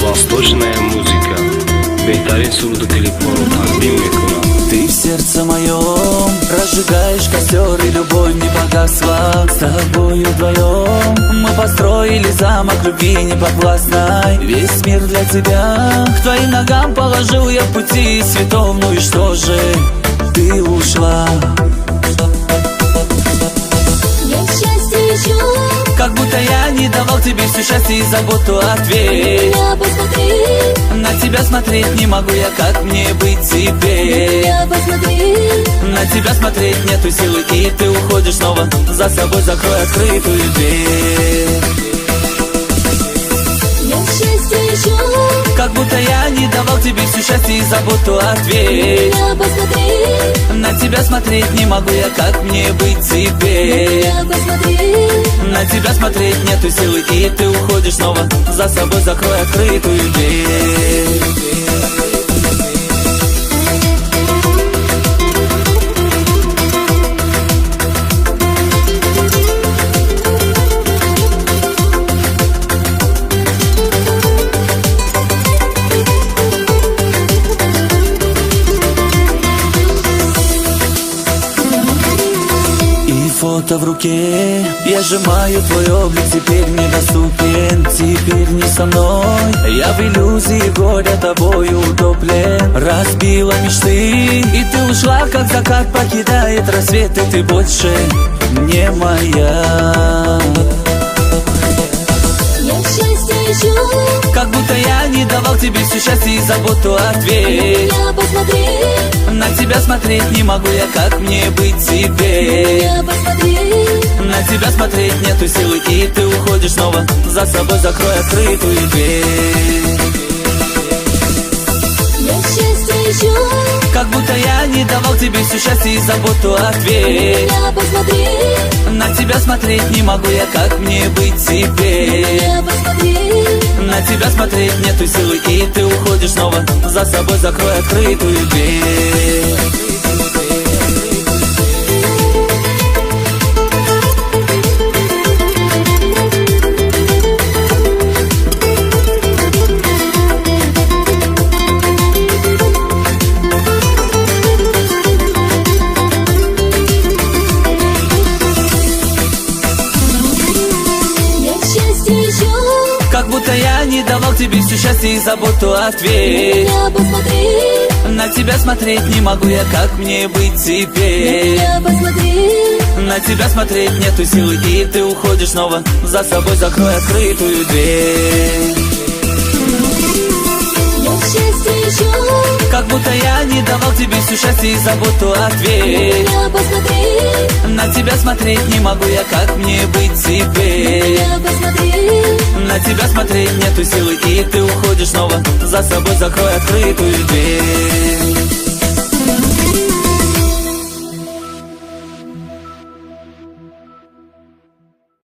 Восточная музыка. Бейтарин суруду клипоро тaqdim мекунам. Ты в сердце моем разжигаешь костер, и любовь не погасла. С тобою вдвоем мы построили замок любви неподвластной. Весь мир для тебя к твоим ногам положил я в пути цветов. Ну и что же, ты ушла. Я счастье ищу, как будто я не давал тебе все счастье и заботу. Ответь, меня посмотри, на тебя смотреть не могу я, как мне быть теперь? меня посмотри. На тебя смотреть нету силы, и ты уходишь снова. За собой закрой открытую дверь. Я счастье ищу, Как будто я не давал тебе все счастье и заботу. Ответь, меня посмотри, на тебя смотреть не могу я, как мне быть теперь? меня посмотри. На тебя смотреть нету силы, и ты уходишь снова. За собой закрой открытую дверь. Фото в руке, я сжимаю твой облик, теперь недоступен, теперь не со мной. Я в иллюзии горя тобою утоплен. Разбила мечты, и ты ушла, как закат покидает рассвет, и ты больше не моя. Я счастье ищу, Как будто я не давал тебе все счастье и заботу. Ответь, меня посмотри, на тебя смотреть не могу я, как мне быть теперь? меня посмотри. На тебя смотреть нету силы, и ты уходишь снова. За собой закрой открытую дверь. Я счастье ищу, Как будто я не давал тебе все счастье и заботу. Ответь, меня посмотри, на тебя смотреть не могу я, как мне быть теперь? меня посмотри. На тебя смотреть нету силы, и ты уходишь снова. За собой закрой открытую дверь. Я счастье ищу, Как будто я не давал тебе все счастье и заботу. Ответь, меня посмотри, на тебя смотреть не могу я, как мне быть теперь? меня посмотри. На тебя смотреть нету силы, и ты уходишь снова. За собой закрой открытую дверь. Я счастье ищу, Как будто я не давал тебе все счастье и заботу. Ответь, меня посмотри, на тебя смотреть не могу я, как мне быть теперь? меня посмотри. На тебя смотреть нету силы, и ты уходишь снова. За собой закрой открытую дверь.